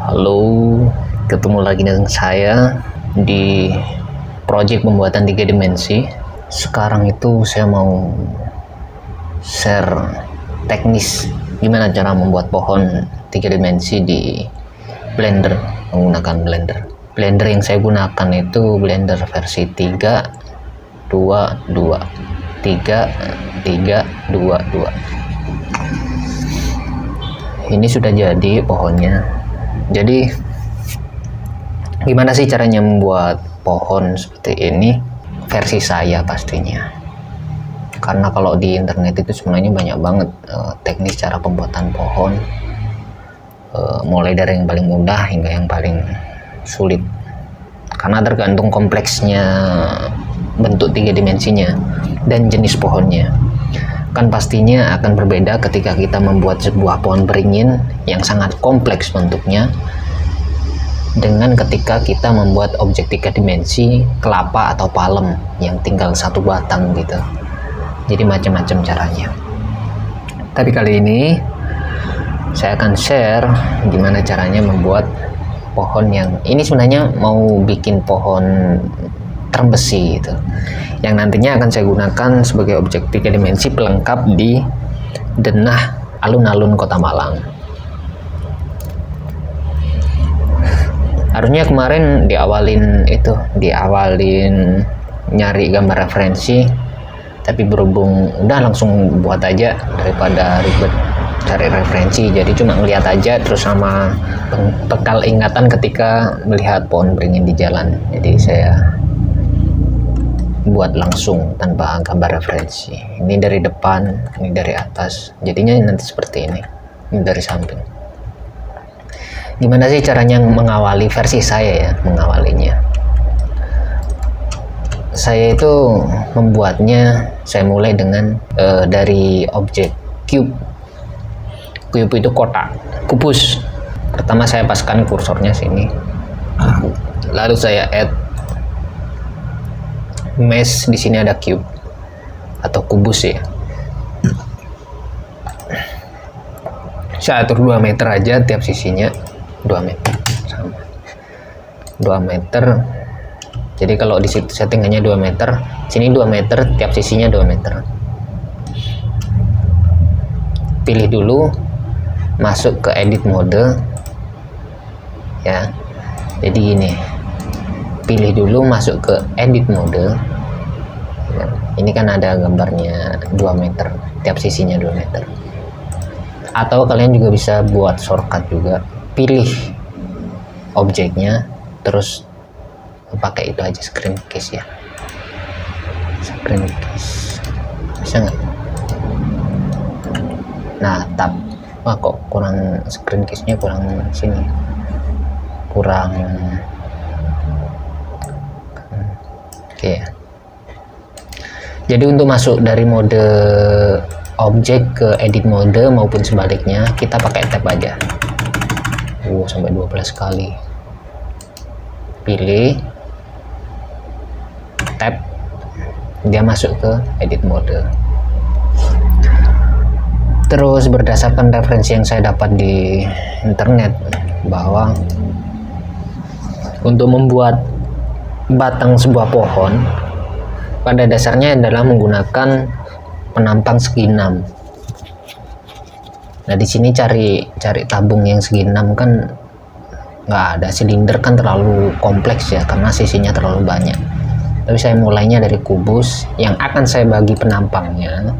Halo, ketemu lagi dengan saya di project pembuatan 3 dimensi. Sekarang itu saya mau share teknis gimana cara membuat pohon 3 dimensi di Blender menggunakan Blender. Blender yang saya gunakan itu Blender versi 3.2.2 3.3.2.2. Ini sudah jadi pohonnya. Jadi gimana sih caranya membuat pohon seperti ini versi saya pastinya, karena kalau di internet itu sebenarnya banyak banget teknis cara pembuatan pohon, mulai dari yang paling mudah hingga yang paling sulit, karena tergantung kompleksnya bentuk 3 dimensinya dan jenis pohonnya. Kan pastinya akan berbeda ketika kita membuat sebuah pohon beringin yang sangat kompleks bentuknya dengan ketika kita membuat objek 3 dimensi kelapa atau palem yang tinggal satu batang gitu. Jadi macam-macam caranya. Tapi kali ini saya akan share gimana caranya membuat pohon yang ini sebenarnya mau bikin pohon term besi gitu, yang nantinya akan saya gunakan sebagai objek 3 dimensi pelengkap di denah alun-alun Kota Malang. Harusnya kemarin diawalin nyari gambar referensi, tapi berhubung udah langsung buat aja daripada ribet cari referensi, jadi cuma ngeliat aja terus sama bekal ingatan ketika melihat pohon beringin di jalan. Jadi saya buat langsung tanpa gambar referensi. Ini dari depan, ini dari atas, jadinya nanti seperti ini dari samping. Gimana sih caranya mengawali versi saya ya, mengawalinya? Saya itu membuatnya, saya mulai dengan dari objek cube. Cube itu kotak, kubus. Pertama saya paskan kursornya sini, lalu saya add mesh. Di sini ada cube atau kubus ya. Saya atur 2 meter aja tiap sisinya, 2 meter sama 2 meter. Jadi kalau di situ settingannya 2 meter, sini 2 meter, tiap sisinya 2 meter. Pilih dulu, masuk ke edit mode ya. Jadi gini, pilih dulu masuk ke edit mode. Ini kan ada gambarnya 2 meter, tiap sisinya 2 meter. Atau kalian juga bisa buat shortcut juga, pilih objeknya terus pakai itu aja, screen case ya, screen case bisa nggak? Nah tab, wah kok kurang, screen case nya kurang sini, kurang. Oke. Jadi untuk masuk dari mode objek ke edit mode maupun sebaliknya kita pakai tab aja. Sampai 12 kali. Pilih tab, dia masuk ke edit mode. Terus berdasarkan referensi yang saya dapat di internet bahwa untuk membuat batang sebuah pohon pada dasarnya adalah menggunakan penampang segi 6. Nah di sini cari tabung yang segi 6 kan nggak ada, silinder kan terlalu kompleks ya karena sisinya terlalu banyak. Tapi saya mulainya dari kubus yang akan saya bagi penampangnya,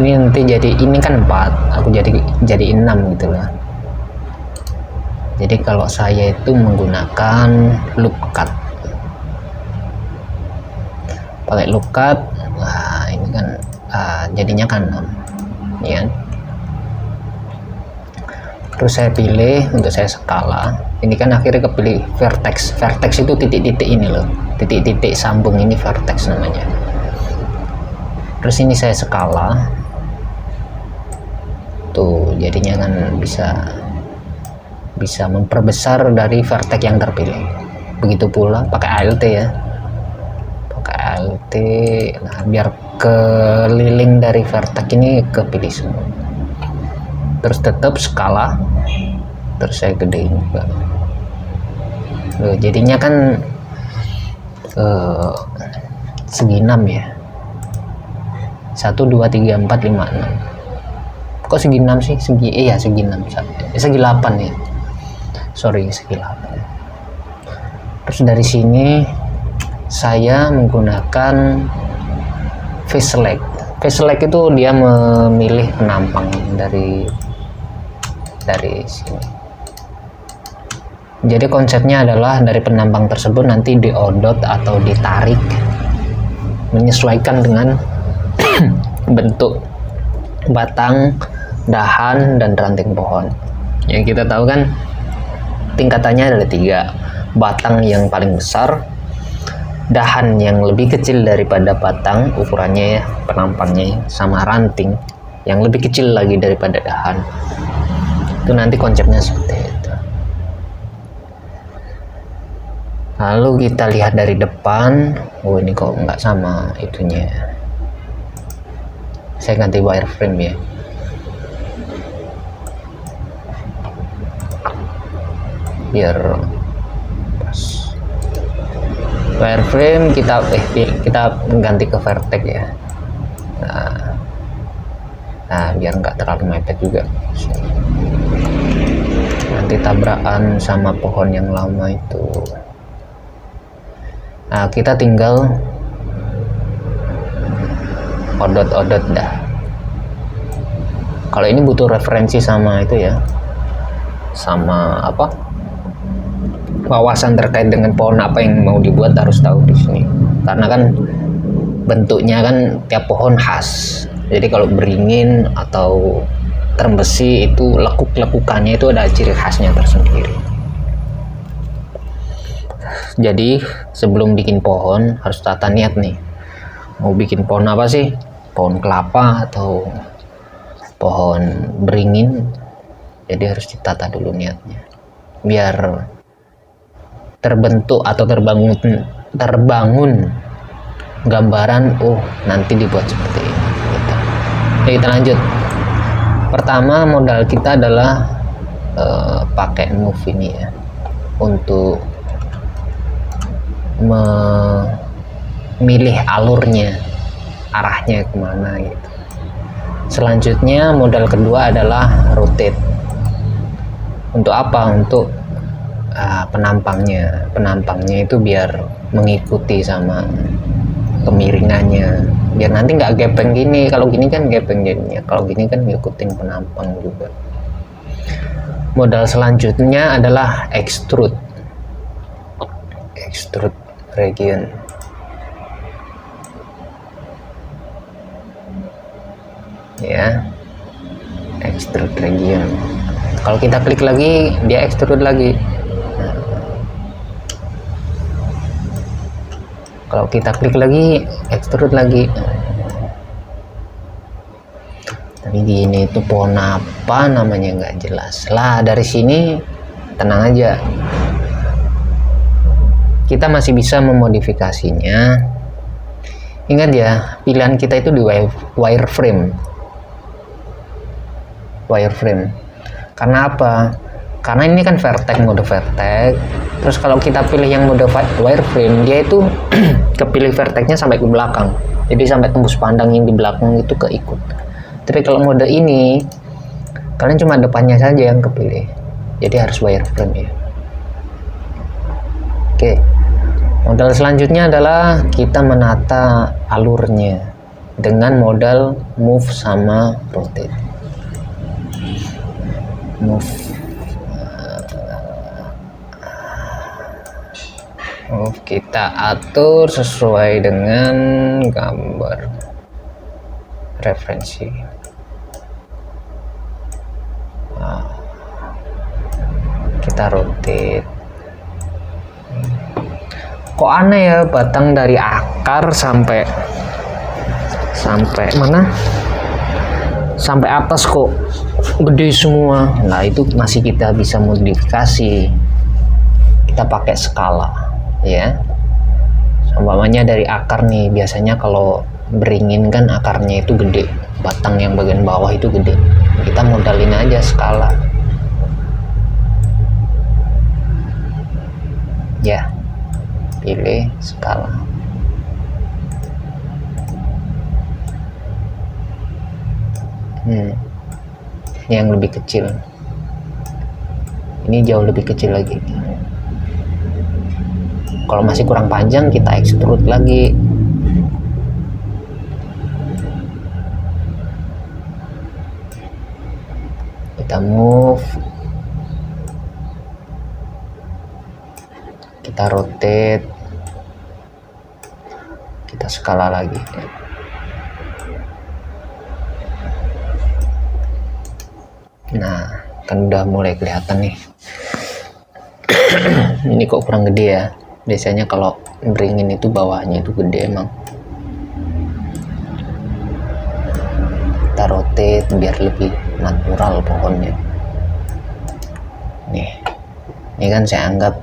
ini nanti jadi, ini kan 4, aku jadi 6 gitu lah. Jadi kalau saya itu menggunakan loop cut, pakai loop cut. Nah ini kan jadinya kan 6 ya. Terus saya pilih untuk saya skala. Ini kan akhirnya kepilih vertex. Vertex itu titik-titik ini loh, titik-titik sambung, ini vertex namanya. Terus ini saya skala tuh, jadinya kan bisa memperbesar dari vertex yang terpilih. Begitu pula pakai ALT ya, pakai ALT. Nah biar keliling dari vertex ini kepilih semua. terus tetap skala, terus saya gedein juga. Loh, jadinya kan segi 6 ya, 1 2 3 4 5 6. Kok segi 6 sih? Segi 6, segi 8 ya, sorry, segi 8. Terus dari sini saya menggunakan face select. Face select itu dia memilih penampang dari sini. Jadi konsepnya adalah dari penampang tersebut nanti diodot atau ditarik menyesuaikan dengan bentuk batang, dahan, dan ranting pohon. Yang kita tahu kan tingkatannya ada 3. Batang yang paling besar, dahan yang lebih kecil daripada batang ukurannya ya, penampangnya, sama ranting yang lebih kecil lagi daripada dahan. Itu nanti konsepnya seperti itu. Lalu kita lihat dari depan. Oh, ini kok nggak sama itunya. Saya ganti wireframe ya. Biar pas. Wireframe kita ganti ke vertex ya. Nah, biar nggak terlalu mepet juga. Nanti tabrakan sama pohon yang lama itu. Nah, kita tinggal odot-odot dah. Kalau ini butuh referensi sama itu ya, sama apa, wawasan terkait dengan pohon apa yang mau dibuat harus tahu di sini. Karena kan bentuknya kan tiap pohon khas. Jadi kalau beringin atau terembesi itu lekuk-lekukannya itu ada ciri khasnya tersendiri. Jadi sebelum bikin pohon harus tata niat nih. Mau bikin pohon apa sih? Pohon kelapa atau pohon beringin? Jadi harus ditata dulu niatnya. Biar terbentuk atau terbangun gambaran, oh nanti dibuat seperti ini gitu. Oke, kita lanjut. Pertama modal kita adalah pakai move ini ya, untuk memilih alurnya, arahnya kemana gitu. Selanjutnya modal kedua adalah rotate. Untuk apa? Untuk penampangnya itu biar mengikuti sama kemiringannya, biar nanti nggak gepeng gini. Kalau gini kan gepeng jadinya, kalau gini kan ngikutin penampang juga. Modal selanjutnya adalah extrude region. Ya, extrude region. Kalau kita klik lagi, dia extrude lagi. Kalau kita klik lagi, extrude lagi. Tapi gini itu pohon apa namanya nggak jelas lah. Dari sini tenang aja, kita masih bisa memodifikasinya. Ingat ya, pilihan kita itu di wireframe. Karena apa? Karena ini kan vertex, mode vertex. Terus kalau kita pilih yang mode wireframe, dia itu kepilih vertexnya sampai ke belakang. Jadi sampai tembus pandang yang di belakang itu keikut. Tapi kalau mode ini, kalian cuma depannya saja yang kepilih. Jadi harus wireframe ya. Oke. Modal selanjutnya adalah kita menata alurnya dengan modal move sama rotate. Move kita atur sesuai dengan gambar referensi. Kita rotate. Kok aneh ya, batang dari akar sampai mana? Sampai atas kok gede semua. Nah, itu masih kita bisa modifikasi. Kita pakai skala ya. Umpamanya dari akar nih, biasanya kalau beringin kan akarnya itu gede. batang yang bagian bawah itu gede, kita modalin aja skala ya, pilih skala. Yang lebih kecil, ini jauh lebih kecil lagi. Kalau masih kurang panjang kita extrude lagi. Kita move, kita rotate, kita skala lagi. Nah, kan udah mulai kelihatan nih. Ini kok kurang gede ya. Biasanya kalau beringin itu bawahnya itu gede emang. Kita rotate biar lebih natural pohonnya. Nih, ini kan saya anggap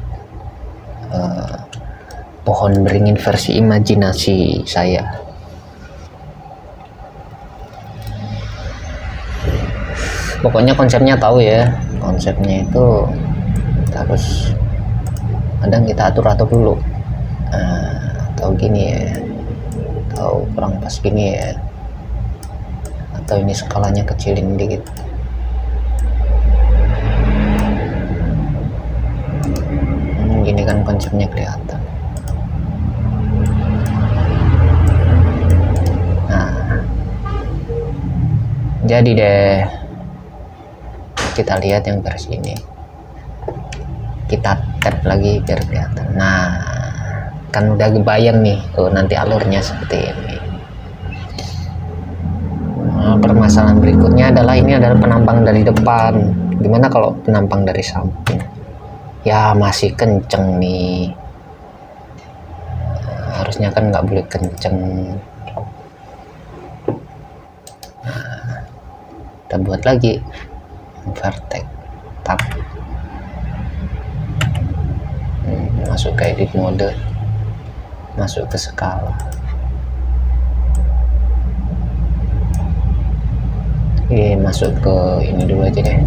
pohon beringin versi imajinasi saya. Pokoknya konsepnya tahu ya, konsepnya itu harus kadang kita atur dulu, atau gini ya, atau kurang pas gini ya, atau ini skalanya kecilin dikit. Gini kan konsepnya kelihatan. Nah, jadi deh, kita lihat yang versi ini, kita tap lagi biar kelihatan. Nah, kan udah kebayang nih tuh nanti alurnya seperti ini. Nah, permasalahan berikutnya adalah ini adalah penampang dari depan. Gimana kalau penampang dari samping? Ya masih kenceng nih, harusnya kan nggak boleh kenceng. Nah, kita buat lagi vertex, tab, masuk ke edit mode, masuk ke skala. Masuk ke ini dulu aja deh.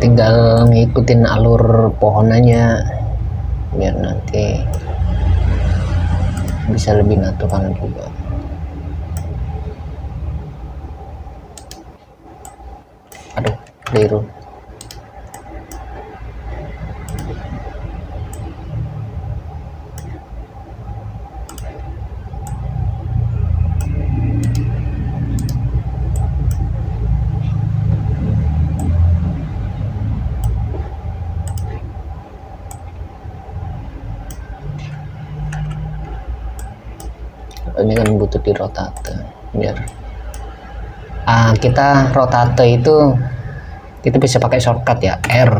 Tinggal ngikutin alur pohonannya biar nanti bisa lebih natural juga. Aduh, keliru. Ini kan butuh di rotate biar kita rotate itu kita bisa pakai shortcut ya, R.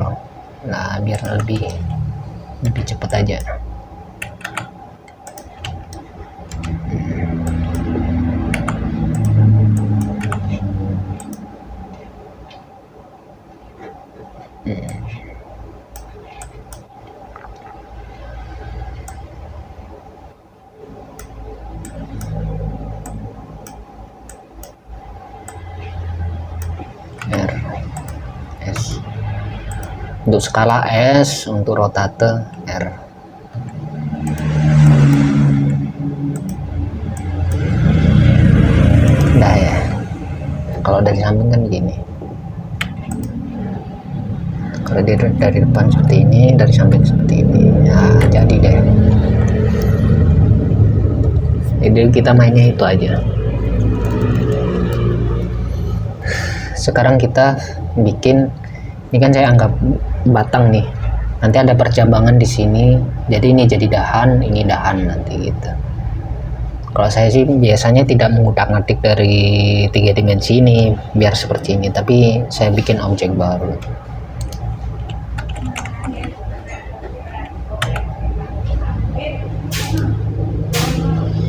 Nah, biar lebih cepat aja. S untuk skala, S untuk rotate, R. Udah ya, kalau dari samping kan gini, kalau dari depan seperti ini, dari samping seperti ini ya, jadi deh. Jadi kita mainnya itu aja. Sekarang kita bikin, ini kan saya anggap batang nih, nanti ada percabangan di sini, jadi ini jadi dahan, ini dahan nanti gitu. Kalau saya sih biasanya tidak mengutak-ngatik dari 3 dimensi ini biar seperti ini, tapi saya bikin objek baru.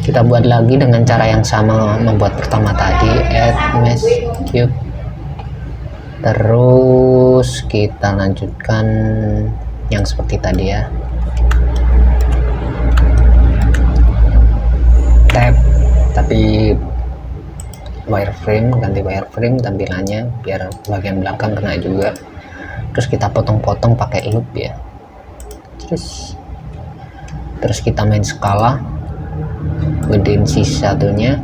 Kita buat lagi dengan cara yang sama membuat pertama tadi, add mesh cube. Terus kita lanjutkan yang seperti tadi ya. Tab, tapi wireframe, ganti wireframe tampilannya biar bagian belakang kena juga. Terus kita potong-potong pakai loop ya. Terus kita main skala, gedein sisi satunya,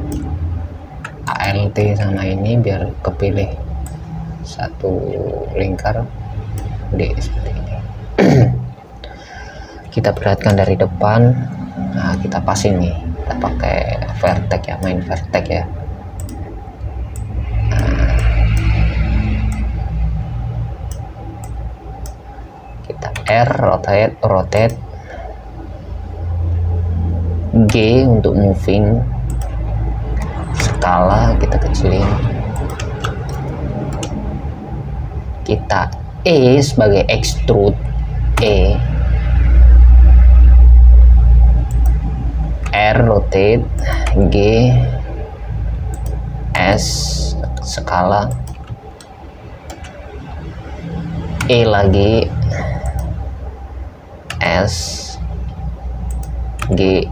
ALT sama ini biar kepilih satu lingkar D seperti ini. Kita perhatikan dari depan. Nah, kita pasin nih, kita pakai vertex ya, main vertex ya. Kita R, rotate, G untuk moving, skala kita kecilin, kita E sebagai extrude, E, R rotate, G, S skala, E lagi, S, G,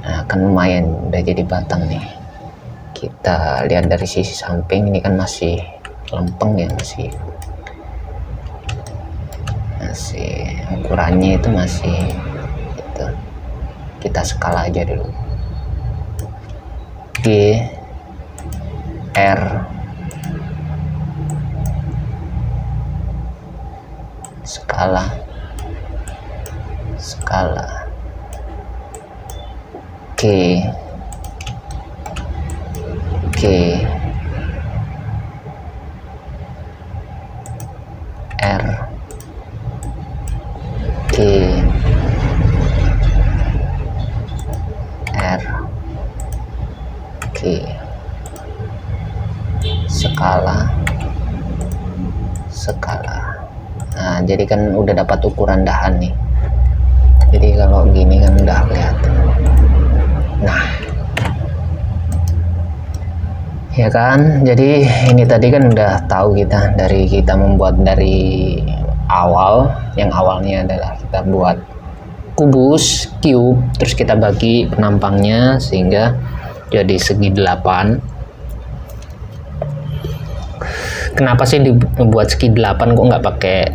nah kan lumayan udah jadi batang nih. Kita lihat dari sisi samping ini kan masih lempeng ya, masih ukurannya itu masih gitu. Kita skala aja dulu, G, R, skala, G, R, G, R, G, skala. Nah, jadi kan udah dapat ukuran dahan nih. Jadi kalau gini kan udah kelihatan. Nah, ya kan, jadi ini tadi kan udah tahu kita dari kita membuat dari awal, yang awalnya adalah kita buat kubus, cube, terus kita bagi penampangnya sehingga jadi segi 8. Kenapa sih dibuat segi 8 kok nggak pakai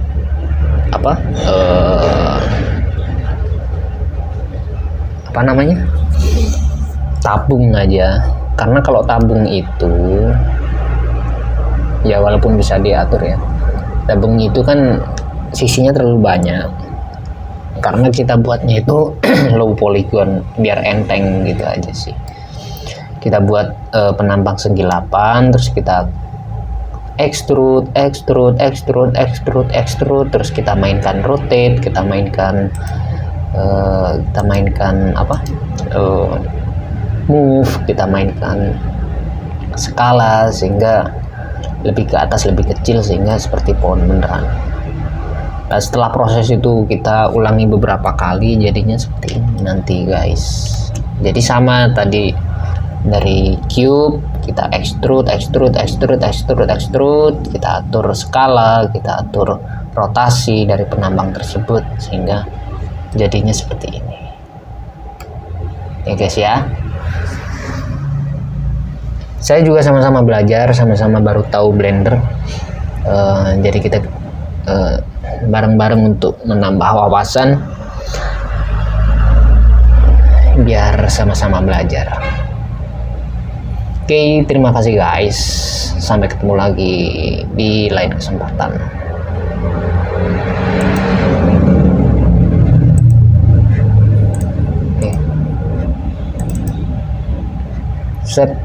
apa namanya, tabung aja? Karena kalau tabung itu ya walaupun bisa diatur ya, tabung itu kan sisinya terlalu banyak. Karena kita buatnya itu low polygon biar enteng gitu aja sih. Kita buat penampang segi 8, terus kita extrude, terus kita mainkan rotate, kita mainkan move, kita mainkan skala sehingga lebih ke atas lebih kecil sehingga seperti pohon beneran. Nah, setelah proses itu kita ulangi beberapa kali jadinya seperti ini nanti guys. Jadi sama tadi dari cube kita extrude, kita atur skala, kita atur rotasi dari penambang tersebut sehingga jadinya seperti ini ya guys ya. Saya juga sama-sama belajar, sama-sama baru tahu Blender, jadi kita bareng-bareng untuk menambah wawasan biar sama-sama belajar. Oke, terima kasih guys. Sampai ketemu lagi di lain kesempatan. Oke. Set.